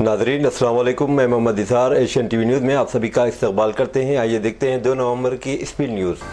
नाज़रीन अस्सलाम वालेकुम, मैं मोहम्मद इज़हार एशियन टीवी न्यूज़ में आप सभी का इस्तकबाल करते हैं। आइए देखते हैं 2 नवंबर की स्पीड न्यूज़।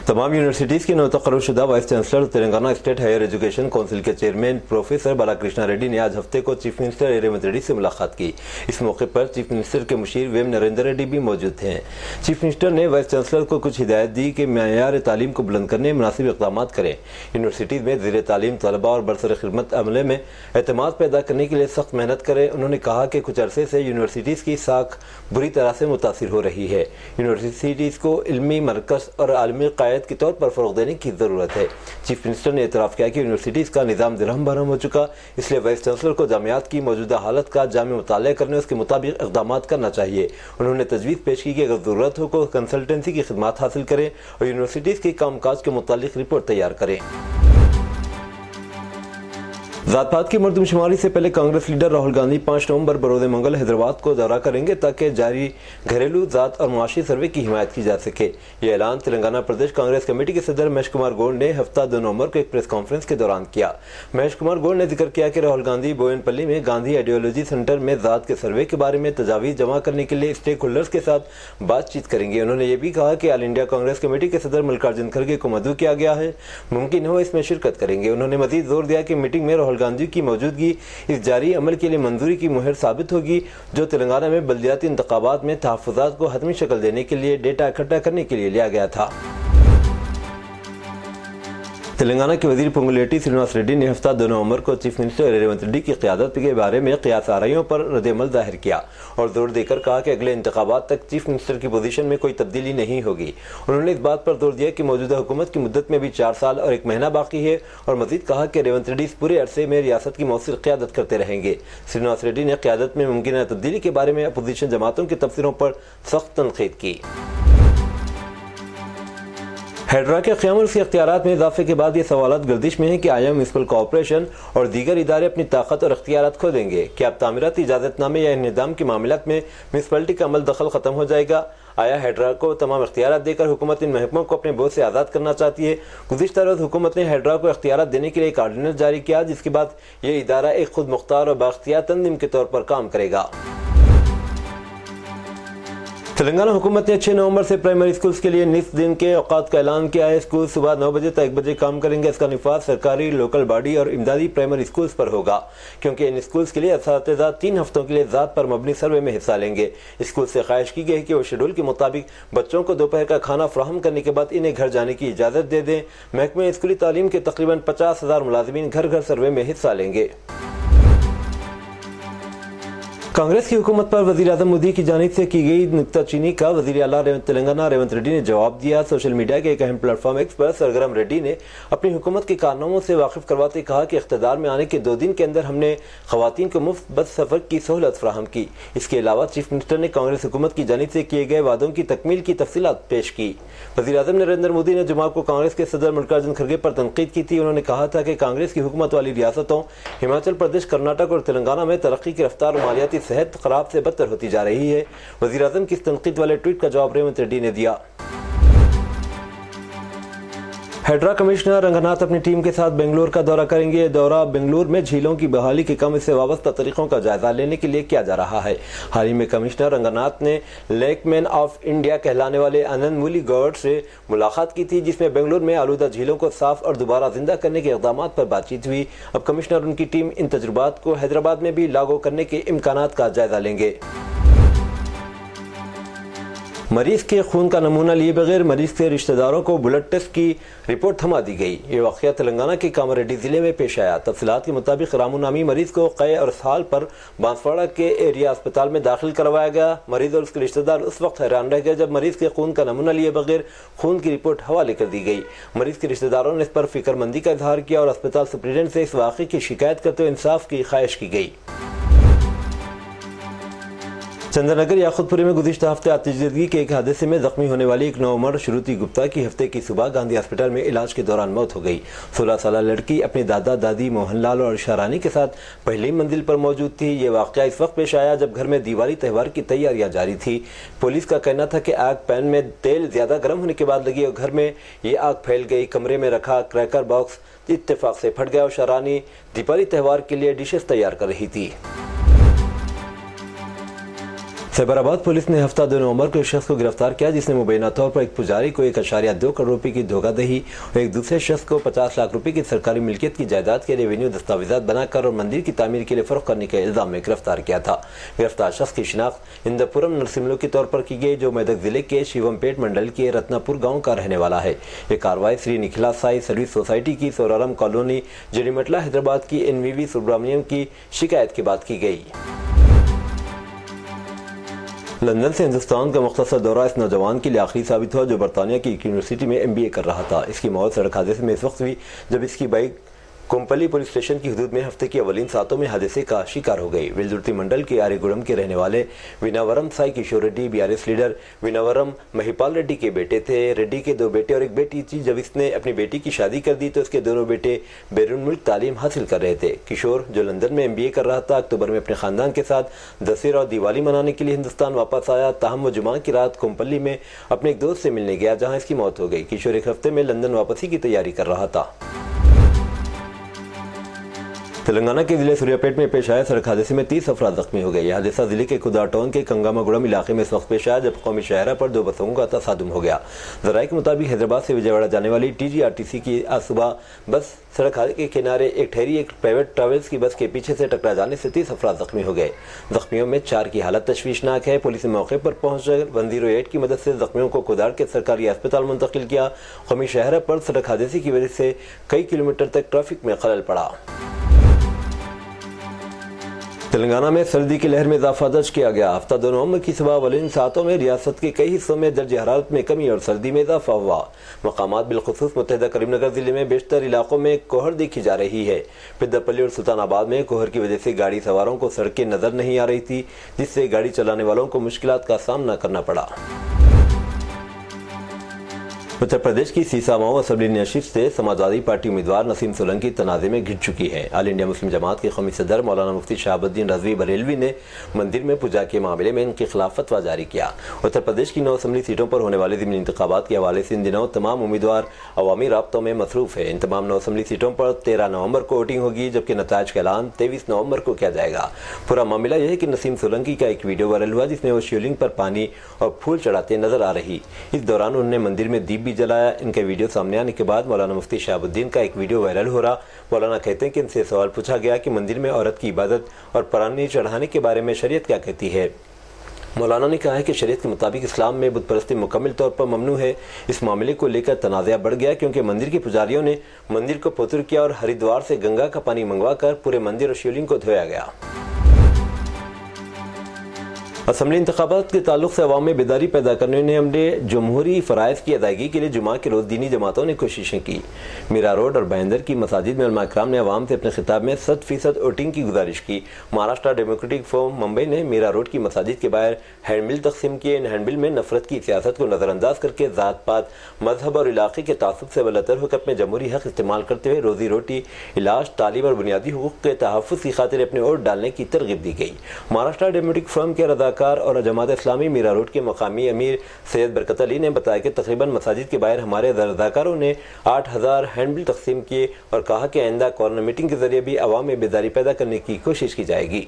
तमाम यूनिवर्सिटीज़ के नौतकर्रुशुदा vice chancellor Telangana state higher education council के चेयरमैन प्रोफेसर बालाकृष्णा रेड्डी ने आज हफ्ते को चीफ मिनिस्टर रेवंत रेड्डी से मुलाकात की। इस मौके पर चीफ मिनिस्टर के मुशीर वेम नरेंद्र रेड्डी भी मौजूद थे। चीफ मिनिस्टर ने वाइस चांसलर को कुछ हिदायत दी कि मेयार तालीम को बुलंद करने मुनासिब इक़दाम करें। यूनिवर्सिटीज़ में ज़ेर तालीम तलबा और बरसर खिदमत अमले में एतमाद पैदा करने के लिए सख्त मेहनत करें। उन्होंने कहा कि कुछ अरसे से यूनिवर्सिटीज़ की साख बुरी तरह से मुतासिर हो रही है। यूनिवर्सिटीज़ को इल्मी मरकज़ और आलमी क़ायद के तौर पर फ़रोग़ देने की ज़रूरत है। चीफ मिनिस्टर ने एतराफ़ किया कि यूनिवर्सिटीज़ का निज़ाम दिरहम भरम हो चुका, इसलिए वाइस चांसलर को जामियात की मौजूदा हालत का जामे मुताला करने उसके मुताबिक इक़दाम करना चाहिए। उन्होंने तजवीज़ पेश की कि अगर ज़रूरत हो तो कंसल्टेंसी की खिदमात हासिल करें और यूनिवर्सिटीज़ के कामकाज के मुतालिक रिपोर्ट तैयार करें। ज़ात पात की मर्दमशुमारी से पहले कांग्रेस लीडर राहुल गांधी 5 नवंबर बरोज़ मंगल हैदराबाद को दौरा करेंगे ताकि जारी घरेलू ज़ात और मुआशी सर्वे की हिमायत की जा सके। ये ऐलान तेलंगाना प्रदेश कांग्रेस कमेटी के सदर महेश कुमार गौड़ ने हफ्ता 2 नवंबर को एक प्रेस कॉन्फ्रेंस के दौरान किया। महेश कुमार गौड़ ने जिक्र किया कि राहुल गांधी बोयनपल्ली में गांधी आइडियोलॉजी सेंटर में ज़ात के सर्वे के बारे में तजावीज़ जमा करने के लिए स्टेक होल्डर्स के साथ बातचीत करेंगे। उन्होंने ये भी कहा कि ऑल इंडिया कांग्रेस कमेटी के सदर मल्लिकार्जुन खड़गे को मदऊ किया गया है, मुमकिन हो इसमें शिरकत करेंगे। उन्होंने मज़ीद जोर दिया कि मीटिंग में राहुल गांधी की मौजूदगी इस जारी अमल के लिए मंजूरी की मुहर साबित होगी जो तेलंगाना में बल्दियाती इंतखाबात में तहफ़्फ़ुज़ात को हतमी शक्ल देने के लिए डेटा इकट्ठा करने के लिए लिया गया था। तेलंगाना के वज़ीर पोंगुलेटी श्रीनिवास रेड्डी ने हफ्ता 2 नवंबर को चीफ मिनिस्टर रेवंत रेड्डी की क़यादत के बारे में क़ियास आराइयों पर रद्द-ए-अमल ज़ाहिर किया और जोर देकर कहा कि अगले इंतखाबात तक चीफ मिनिस्टर की पोजीशन में कोई तब्दीली नहीं होगी। उन्होंने इस बात पर जोर दिया कि मौजूदा हुकूमत की मुद्दत में भी 4 साल और 1 महीना बाकी है और मज़ीद कहा कि रेवंत रेड्डी इस पूरे अरसे में रियासत की मौसूल क़यादत करते रहेंगे। श्रीनिवास रेड्डी ने क़यादत में मुमकिन तब्दीली के बारे में अपोजिशन जमातों के तबसरों पर सख्त तनक़ीद की। हैड्रा के क़याम के इख्तियारात में इजाफे के बाद ये सवालात गर्दिश में हैं कि आया म्युनिसिपल कॉर्पोरेशन और दीगर इदारे अपनी ताकत और इख्तियारात खो देंगे। क्या अब तामीराती इजाज़तनामे या निज़ाम के मामलात में म्युनिसिपलिटी का अमल दखल ख़त्म हो जाएगा? आया हैड्रा को तमाम इख्तियारात देकर हुकूमत इन महकमों को अपने बोझ से आज़ाद करना चाहती है? गुज़िश्ता रोज़ हुकूमत ने हैड्रा को इख्तियारात देने के लिए एक आर्डिनेंस जारी किया जिसके बाद ये इदारा एक खुद मुख्तार और बाख्तियार तंजीम के तौर पर काम करेगा। तेलंगाना हुकूमत ने 6 नवंबर से प्राइमरी स्कूल्स के लिए निस्फ दिन के औकात का ऐलान किया है। स्कूल सुबह 9 बजे तक 1 बजे काम करेंगे। इसका निफाज सरकारी, लोकल बॉडी और इमदादी प्राइमरी स्कूल्स पर होगा क्योंकि इन स्कूल्स के लिए असातिज़ा 3 हफ्तों के लिए ज़ात पर मबनी सर्वे में हिस्सा लेंगे। स्कूल से ख्वाहिश की गई है कि वो शेड्यूल के मुताबिक बच्चों को दोपहर का खाना फ्राहम करने के बाद इन्हें घर जाने की इजाज़त दे दें। महकमे स्कूली तालीम के तकरीबन 50,000 मुलाजिमीन घर घर सर्वे में हिस्सा लेंगे। कांग्रेस की हुकूमत पर वज़ीर आज़म मोदी की जानिब से की गई नुक्ताचीनी का वज़ीर आला तेलंगाना रेवंत रेड्डी ने जवाब दिया। सोशल मीडिया के एक अहम प्लेटफॉर्म एक्स पर सरगर्म रेड्डी ने अपनी हुकूमत के कारनामों से वाकिफ करवाते कहा कि इख्तिदार में आने के 2 दिन के अंदर हमने ख़वातीन को मुफ्त बस सफ़र की सहूलत फराहम की। इसके अलावा चीफ मिनिस्टर ने कांग्रेस हुकूमत की जानिब से किए गए वादों की तकमील की तफसीलात पेश की। वज़ीर आज़म नरेंद्र मोदी ने जुमा को कांग्रेस के सदर मल्लिकार्जुन खड़गे पर तनकीद की थी। उन्होंने कहा था कि कांग्रेस की हुकूमत वाली रियासतों हिमाचल प्रदेश, कर्नाटक और तेलंगाना में तरक्की की रफ्तार और मालियाती सेहत खराब से बदतर होती जा रही है। वज़ीर आज़म की इस तनकीद वाले ट्वीट का जवाब रेवंत रेड्डी ने दिया। हैड्रा कमिश्नर रंगनाथ अपनी टीम के साथ बेंगलुरु का दौरा करेंगे। दौरा बेंगलुरु में झीलों की बहाली के काम से वाबस्ता तरीकों का जायजा लेने के लिए किया जा रहा है। हाल ही में कमिश्नर रंगनाथ ने लेकमैन ऑफ इंडिया कहलाने वाले आनंद मूली गौड़ से मुलाकात की थी जिसमें बेंगलुरु में आलूदा झीलों को साफ और दोबारा जिंदा करने के इक़दाम पर बातचीत हुई। अब कमिश्नर उनकी टीम इन तजुर्बात को हैदराबाद में भी लागू करने के इम्कानात का जायजा लेंगे। मरीज के खून का नमूना लिए बगैर मरीज के रिश्तेदारों को ब्लड टेस्ट की रिपोर्ट थमा दी गई। ये वाक़या तेलंगाना के कामारेड्डी जिले में पेश आया। तफसीलात के मुताबिक रामू नामी मरीज को क़य और साल पर बांसवाड़ा के एरिया अस्पताल में दाखिल करवाया गया। मरीज और उसके रिश्तेदार उस वक्त हैरान रह गए जब मरीज के खून का नमूना लिए बगैर खून की रिपोर्ट हवाले कर दी गई। मरीज के रिश्तेदारों ने इस पर फिक्रमंदी का इजहार किया और अस्पताल सुप्रीडेंट से इस वाक़े की शिकायत करते हुए इंसाफ की ख्वाहिश की गई। चंद्रनगर याकुतपुरी में गुज़िश्ता हफ्ते आतिशबाजी के एक हादसे में जख्मी होने वाली एक 9 उम्र श्रुति गुप्ता की हफ्ते की सुबह गांधी अस्पताल में इलाज के दौरान मौत हो गई। 16 साल लड़की अपने दादा दादी मोहनलाल और शारानी के साथ पहली मंजिल पर मौजूद थी। ये वाकया इस वक्त पेश आया जब घर में दिवाली त्यौहार की तैयारियां जारी थी। पुलिस का कहना था कि आग पैन में तेल ज्यादा गर्म होने के बाद लगी और घर में ये आग फैल गई। कमरे में रखा क्रैकर बॉक्स इत्तेफाक से फट गया और शारानी दिवाली त्यौहार के लिए डिशेस तैयार कर रही थी। सैबराबाद पुलिस ने हफ्ता 2 नवंबर को एक शख्स को गिरफ्तार किया जिसने मुबैना तौर पर एक पुजारी को 1.2 करोड़ रुपए की धोखाधड़ी और एक दूसरे शख्स को 50 लाख रुपए की सरकारी मिल्कियत की जायदाद के रेवेन्यू दस्तावेजात बनाकर और मंदिर की तामीर के लिए फरोख्त करने के इल्जाम में गिरफ्तार किया था। गिरफ्तार शख्स की शिनाख्त इंदपुरम नरसिम्हलू के तौर पर की गई, जो मेदक जिले के शिवमपेट मंडल के रत्नापुर गाँव का रहने वाला है। ये कार्रवाई श्री निखिला साई सर्विस सोसाइटी की सोरारम कॉलोनी जरीमटला हैदराबाद की NVV सुब्रमण्यम की शिकायत के बाद की गई। लंदन से हिंदुस्तान का मुख्तसर दौरा इस नौजवान के लिए आखिरी साबित हुआ जो बरतानिया की यूनिवर्सिटी में MBA कर रहा था। इसकी मौत सड़क हादसे में इस वक्त हुई जब इसकी बाइक कोम्पली पुलिस स्टेशन की हदूद में हफ्ते की अवलीन सातों में हादसे का शिकार हो गई। वेलदुर्ती मंडल के आर्यगुड़म के रहने वाले विनावरम साई किशोर रेड्डी BRS लीडर विनावरम महिपाल रेड्डी के बेटे थे। रेड्डी के 2 बेटे और एक बेटी थी। जब इसने अपनी बेटी की शादी कर दी तो इसके दोनों बेटे बैरून मुल्क तालीम हासिल कर रहे थे। किशोर, जो लंदन में MBA कर रहा था, अक्टूबर में अपने खानदान के साथ दशहरा और दिवाली मनाने के लिए हिंदुस्तान वापस आया। ताहम वो जुमा की रात कोम्पली में अपने एक दोस्त से मिलने गया जहाँ इसकी मौत हो गई। किशोर एक हफ्ते में लंदन वापसी की तैयारी कर रहा था। तेलंगाना के जिले सूर्यापेट में पेश आया सड़क हादसे में 30 अफराद जख्मी हो गए। यह हादसा जिले के कुदाटोन के कंगामागुड़म इलाके में इस वक्त पेश आया जब कौमी शाहरा पर 2 बसों का तसादुम हो गया। जराये के मुताबिक हैदराबाद से विजयवाड़ा जाने वाली TGRTC की आज सुबह बस सड़क हादसे के किनारे एक प्राइवेट ट्रैवल्स की बस के पीछे से टकरा जाने से 30 अफराद जख्मी हो गए। जख्मियों में 4 की हालत तशवीशनाक है। पुलिस ने मौके पर पहुंचकर 108 की मदद से जख्मियों को कुदार के सरकारी अस्पताल मुंतकिल किया। कौमी शाहरा पर सड़क हादसे की वजह से कई किलोमीटर तक ट्रैफिक में खलल पड़ा। तेलंगाना में सर्दी की लहर में इजाफा दर्ज किया गया। हफ्ता 2 नवंबर की सुबह अवलिन सातों में रियासत के कई हिस्सों में दर्ज हरारत में कमी और सर्दी में इजाफा हुआ। मकामात बिलखुसूस मुत्तहिदा करीमनगर जिले में बेशतर इलाकों में कोहर देखी जा रही है। पिद्दापल्ली और सुल्तानाबाद में कोहर की वजह से गाड़ी सवारों को सड़कें नजर नहीं आ रही थी, जिससे गाड़ी चलाने वालों को मुश्किलात का सामना करना पड़ा। उत्तर प्रदेश की सीसामाओ असेंबली नशिस्त से समाजवादी पार्टी उम्मीदवार नसीम सोलंकी तनाज़े में घिर चुकी है। ऑल इंडिया मुस्लिम जमात के कौमी सदर मौलाना मुफ्ती शहाबुद्दीन रज़वी बरेलवी ने मंदिर में पूजा के मामले में इनके खिलाफ फतवा जारी किया। उत्तर प्रदेश की 9 असेंबली सीटों पर होने वाले ज़िमनी इंतखाबात के हवाले से इन दिनों तमाम उम्मीदवार अवामी राब्तों में मसरूफ़ है। इन तमाम 9 असेंबली सीटों पर 13 नवंबर को वोटिंग होगी, जबकि नताइज का ऐलान 23 नवंबर को किया जाएगा। पूरा मामला यह है कि नसीम सोलंकी का एक वीडियो वायरल हुआ जिसमें वो शिवलिंग पर पानी और फूल चढ़ाते नजर आ रही। इस दौरान उन्होंने मंदिर में दीप भी जलाया। इनके वीडियो सामने आने के बाद मौलाना मुफ्ती शहाबुद्दीन का एक वीडियो वायरल हो रहा। मौलाना कहते हैं कि इनसे सवाल पूछा गया कि मंदिर में औरत की इबादत और पानी चढ़ाने के बारे में शरीयत क्या कहती है। मौलाना ने कहा है कि शरीयत के मुताबिक इस्लाम में बुत परस्ती मुकम्मल तौर पर ममनू है। इस मामले को लेकर तनाज़ा बढ़ गया क्योंकि मंदिर के पुजारियों ने मंदिर को पुत्र किया और हरिद्वार से गंगा का पानी मंगवाकर पूरे मंदिर और शिवलिंग को धोया गया। असेंबली इंतखाबात के ताल्लुक से अवाम में बेदारी पैदा करने ने हमने जमहूरी फ़राइज़ की अदायगी के लिए जुमा के रोज़ दीनी जमातों ने कोशिशें की। मीरा रोड और बैंदर की मसाजिद में उलमा इकराम ने अवाम से अपने खिताब में 100% वोटिंग की गुजारिश की। महाराष्ट्र डेमोक्रेटिक फोरम मुंबई ने मीरा रोड की मसाजिद के बाहर हैंडबिल तकसीम किए। इन हैंडबिल में नफरत की सियासत को नज़रअंदाज करके ज़ात पात, मजहब और इलाके के तासुब से बलतर होकर अपने जमहूरी हक इस्तेमाल करते हुए रोज़ी रोटी, इलाज, तालीम और बुनियादी हुकूक के तहफ़्फ़ुज़ की खातिर अपने वोट डालने की तरगीब दी गई। महाराष्ट्र डेमोक्रेटिक फोरम के रज़ाकार और जमात इस्लामी मीरा रोड के मकामी अमीर सैयद बरकत अली ने बताया कि तकरीबन मसाजिद के बाहर हमारे रज़ाकारों ने 8000 हैंडबिल तकसीम किए और कहा कि आइंदा कॉर्नर मीटिंग के जरिए भी अवाम में बेदारी पैदा करने की कोशिश की जाएगी।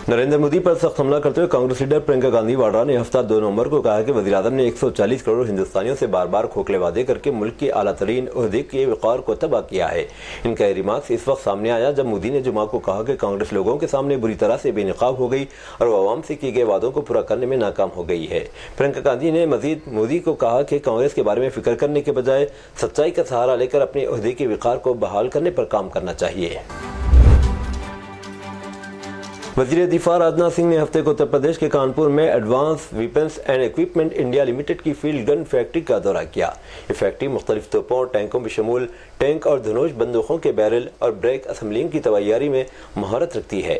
नरेंद्र मोदी पर सख्त हमला करते हुए कांग्रेस लीडर प्रियंका गांधी वाड्रा ने हफ्ता 2 नवंबर को कहा कि वज़ीर-ए-आज़म ने 140 करोड़ हिंदुस्तानियों से बार बार खोखले वादे करके मुल्क के आला तरीन ओहदे के वक़ार को तबाह किया है। इनका ये रिमार्क्स इस वक्त सामने आया जब मोदी ने जुमा को कहा कि कांग्रेस लोगों के सामने बुरी तरह से बेनकाब हो गई और वो अवाम से किए गए वादों को पूरा करने में नाकाम हो गई है। प्रियंका गांधी ने मजीद मोदी को कहा कि कांग्रेस के बारे में फिक्र करने के बजाय सच्चाई का सहारा लेकर अपने ओहदे के वक़ार को बहाल करने पर काम करना चाहिए। वज़ीर दिफा राजनाथ सिंह ने हफ्ते को उत्तर प्रदेश के कानपुर में advance weapons and equipment India limited की फील्ड गन फैक्ट्री का दौरा किया। ये फैक्ट्री मुख्तलिफ तोपों, टैंकों में शमूल टैंक और धनुष बंदूकों के बैरल और ब्रेक असेंबलिंग की तैयारी में महारत रखती है।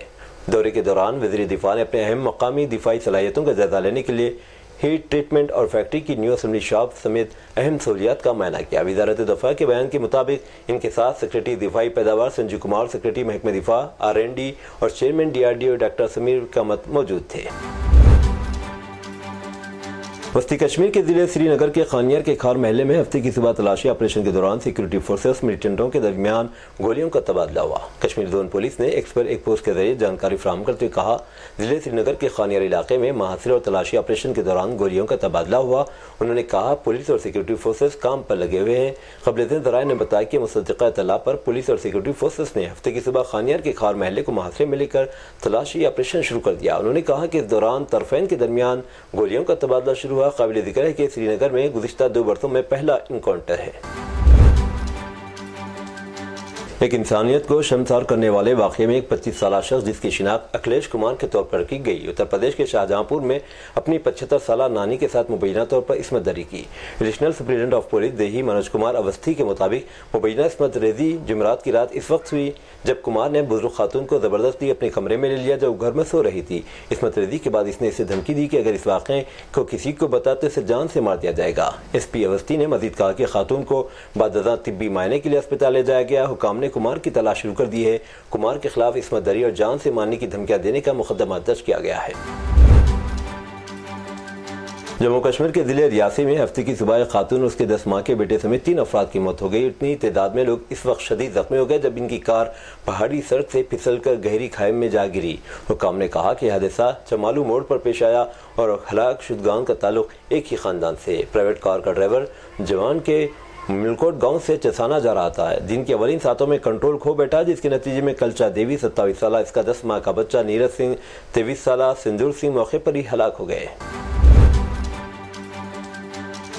दौरे के दौरान वज़ीर दिफा ने अपने अहम मकामी दिफाई सलाहियतों का जायजा लेने के लिए हीट ट्रीटमेंट और फैक्ट्री की न्यू असेंबली शॉप समेत अहम सहूलियात का मुआयना किया। वज़ारत दफ़ा के बयान के मुताबिक इनके साथ सेक्रेटरी दिफाई पैदावार संजीव कुमार, सेक्रेटरी महकमे दिफा R&D और chairman DRDO doctor Sameer Kamat मौजूद थे। वस्ती कश्मीर के जिले श्रीनगर के खानियार के खार महल्ले में हफ्ते की सुबह तलाशी ऑपरेशन के दौरान सिक्योरिटी फोर्सेस मिलिटेंटों के दरमियान गोलियों का तबादला हुआ। कश्मीर जोन पुलिस ने एक्स पर एक पोस्ट के जरिए जानकारी फराहम करते हुए कहा, जिले श्रीनगर के खानियार इलाके में महासिर और तलाशी ऑपरेशन के दौरान गोलियों का तबादला हुआ। उन्होंने कहा, पुलिस और सिक्योरिटी फोर्सेस काम पर लगे हुए हैं। खबरें ज़राए ने बताया कि मुसद्दिक़ा इत्तला पर पुलिस और सिक्योरिटी फोर्सेस ने हफ्ते की सुबह खानियार के खार महल्ले को महासिर में लेकर तलाशी ऑपरेशन शुरू कर दिया। उन्होंने कहा कि इस दौरान तरफैन के दरमियान गोलियों का तबादला शुरू हुआ। काबिल जिक्र है कि श्रीनगर में गुज़िश्ता 2 बरसों में पहला इनकाउंटर है। एक इंसानियत को शर्मसार करने वाले वाक़े में एक 25 साला शख्स जिसकी शिनाख्त अखिलेश कुमार के तौर पर की गई, उत्तर प्रदेश के शाहजहांपुर में अपनी 75 साला नानी के साथ मुबैना तौर पर इस्मत दरी की। एडिशनल सुप्रिटेंडेंट ऑफ पुलिस देही मनोज कुमार अवस्थी के मुताबिक मुबैना इस्मत रेजी जुमरात की रात इस वक्त हुई जब कुमार ने बुजुर्ग खातून को ज़बरदस्ती अपने कमरे में ले लिया जब घर में सो रही थी। इस्मत रेजी के बाद इसने इसे धमकी दी कि अगर इस वाक़े को किसी को बताते इसे जान से मार दिया जाएगा। SP अवस्थी ने मजीद कहा कि खातून को बादज़ा तिब्बी मायने के लिए अस्पताल ले जाया गया। हुकाम ने कुमार की तलाश शुरू कर दी है। कुमार के खिलाफ इस्मत दरी और जान से मारने की धमकियां देने का मुकदमा दर्ज किया गया है। जम्मू कश्मीर के जिले रियासी में हफ्ते की सुबह खातून और उसके 10 माह के बेटे समेत 3 अफराद की मौत हो गई। इतनी तादाद में लोग इस वक्त शदीद जख्मी हो गए जब इनकी कार पहाड़ी सड़क से फिसलकर गहरी खाई में जा गिरी। हुकाम ने कहा कि हादसा चमालू मोड़ पर पेश आया और हलाक शुदगान का ताल्लुक एक ही खानदान से। प्राइवेट कार का ड्राइवर जवान के मिलकोट गांव से चसाना जा रहा था। दिन के अवलिन सातों में कंट्रोल खो बैठा, जिसके नतीजे में कलचा देवी 27 साला, इसका 10 माह का बच्चा नीरज सिंह 23 साला, सिंदूर सिंह मौके पर ही हलाक हो गए।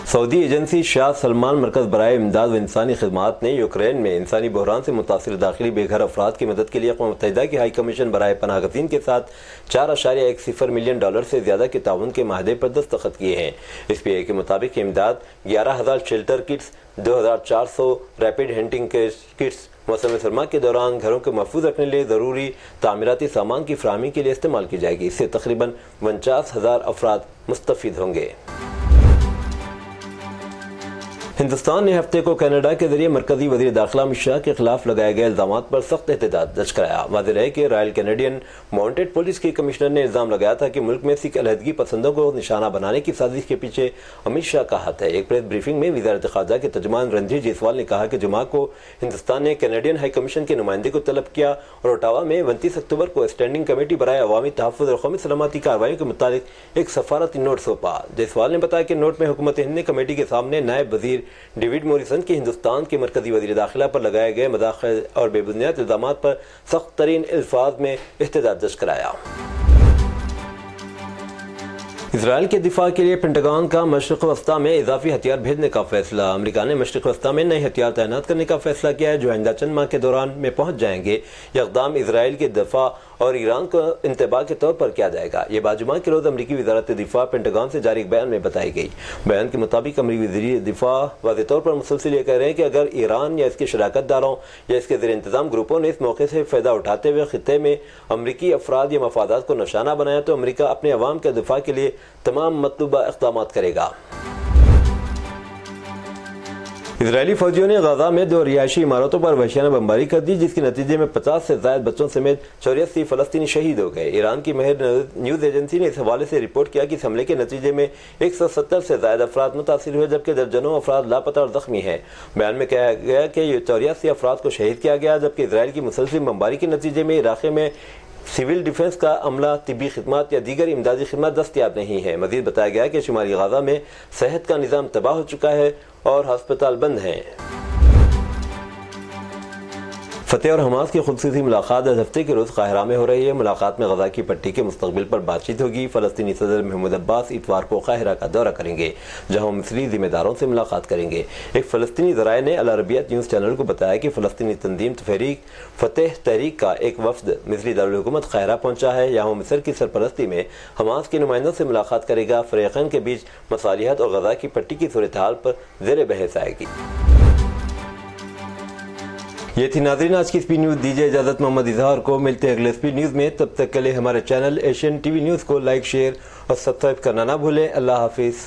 सऊदी एजेंसी शाह सलमान मरकज़ बराए इमदाद व इंसानी खिदमात ने यूक्रेन में इंसानी बहरान से मुतासिर दाखिली बेघर अफराद की मदद के लिए अक़वाम मुत्तहिदा की हाई कमीशन बराए पनाहगज़ीन के साथ $4.10 मिलियन से ज़्यादा के ताउन के माहदे पर दस्तखत किए हैं। SPA के मुताबिक इमदाद 11,000 शेल्टर किट्स, 2,400 रैपिड हैंटिंग किट्स मौसम सरमा के दौरान घरों को महफूज रखने के लिए ज़रूरी तामीराती सामान की फराहमी के लिए इस्तेमाल की जाएगी। इससे तकरीबन 49,000 अफराद मुस्तफ़ीद होंगे। हिंदुस्तान ने हफ्ते को कनाडा के जरिए मरकजी वज़ीर दाखिला अमित शाह के खिलाफ लगाए गए इल्ज़ामात पर सख्त एहतजाज दर्ज कराया। वाज़ेह है कि रॉयल कैनेडियन माउंटेड पुलिस के कमिश्नर ने इल्ज़ाम लगाया था कि मुल्क में सिख अलहदगी पसंदों को निशाना बनाने की साजिश के पीछे अमित शाह का हाथ है। एक प्रेस ब्रीफिंग में वज़ारत ख़ारजा के तर्जुमान रणधीर जायसवाल ने कहा कि जुमा को हिंदुस्तान ने कैनेडियन हाई कमीशन के नुमाइंदे को तलब किया और ओटावा में 29 अक्टूबर को स्टैंडिंग कमेटी बराए अवामी तहफ़्फ़ुज़ और क़ौमी सलामती कार्रवाई के मुताबिक एक सफारती नोट सौंपा। जायसवाल ने बताया कि नोट में हुकूमत हिंद ने कमेटी के सामने नायब वज़ीर डेविड मोरिसन की हिंदुस्तान के मरकजी वज़ीर दाखिला पर लगाए गए मज़ाक़ और बेबुनियाद इल्ज़ामात पर सख्त तरीन अल्फाज में एहतजाज दर्ज कराया। इसराइल के दिफा के लिए पेंटागन का मशरिक़ वस्ता में इजाफी हथियार भेजने का फैसला। अमेरिका ने मशरिक़ वस्ता में नए हथियार तैनात करने का फैसला किया है जो आइंदा चंद माह के दौरान में पहुंच जाएंगे। यह इक़दाम इसराइल के दफा और ईरान को इंतबाह के तौर पर किया जाएगा। ये बाजुमा के रोज़ अमरीकी वज़ारत दिफा पेंटागन से जारी एक बयान में बताई गई। बयान के मुताबिक अमरीकी वज़ीर दिफा वाज़ेह तौर पर मुसलसल ये कह रहे हैं कि अगर ईरान या इसके शराकतदारों या इसके ज़ेर इंतज़ाम ग्रुपों ने इस मौके से फ़ायदा उठाते हुए खित्ते में अमरीकी अफराद या मफादात को निशाना बनाया तो अमरीका अपने अवाम के दिफा के लिए तमाम मतलूबा इक़दाम करेगा। इजरायली फौजियों ने गाजा में 2 रिहायशी इमारतों पर वहशियाना बमबारी कर दी जिसके नतीजे में 50 से ज़ायद बच्चों समेत 84 फ़लस्तीनी शहीद हो गए। ईरान की महर न्यूज़ एजेंसी ने इस हवाले से रिपोर्ट किया कि इस हमले के नतीजे में 170 से ज़ायद अफराद मुतासिर हुए जबकि दर्जनों अफराद लापता और ज़ख्मी हैं। बयान में कहा गया कि 84 अफराद को शहीद किया गया जबकि इसराइल की मुसलसल बमबारी के नतीजे में इलाके में सिविल डिफेंस का अमला, तिब्बी खिदमत या दीगर इमदादी खिदमत दस्तियाब नहीं है। मजीद बताया गया कि शुमारी गाजा में सेहत का निज़ाम तबाह हो चुका है और अस्पताल बंद हैं। फतेह और हमास की खुसूसी मुलाकात आज हफ्ते के रोज़ काहिरा में हो रही है। मुलाकात में गजा की पट्टी के मुस्तकबिल पर बातचीत होगी। फ़लस्तीनी सदर महमूद अब्बास इतवार को काहिरा का दौरा करेंगे जहाँ मिस्री जिम्मेदारों से मुलाकात करेंगे। एक फ़लस्तीनी ज़राए ने अल अरबिया न्यूज़ चैनल को बताया कि फ़लस्तीनी तंजीम तहरीक फ़तेह तहरीक का एक वफ्द मिस्री दारुल हुकूमत काहिरा पहुँचा है। यहाँ मिस्र की सरपरस्ती में हमास के नुमाइंदों से मुलाकात करेगा। फ़रीक़ैन के बीच मसालिहत और गजा की पट्टी की सूरत हाल पर ज़ेर बहस आएगी। ये थी नाज़रीन आज की स्पीड न्यूज़। दीजिए इजाज़त मोहम्मद इजहार को। मिलते हैं अगले स्पीड न्यूज़ में। तब तक के लिए हमारे चैनल एशियन टीवी न्यूज़ को लाइक, शेयर और सब्सक्राइब करना ना भूलें। अल्लाह हाफिज़।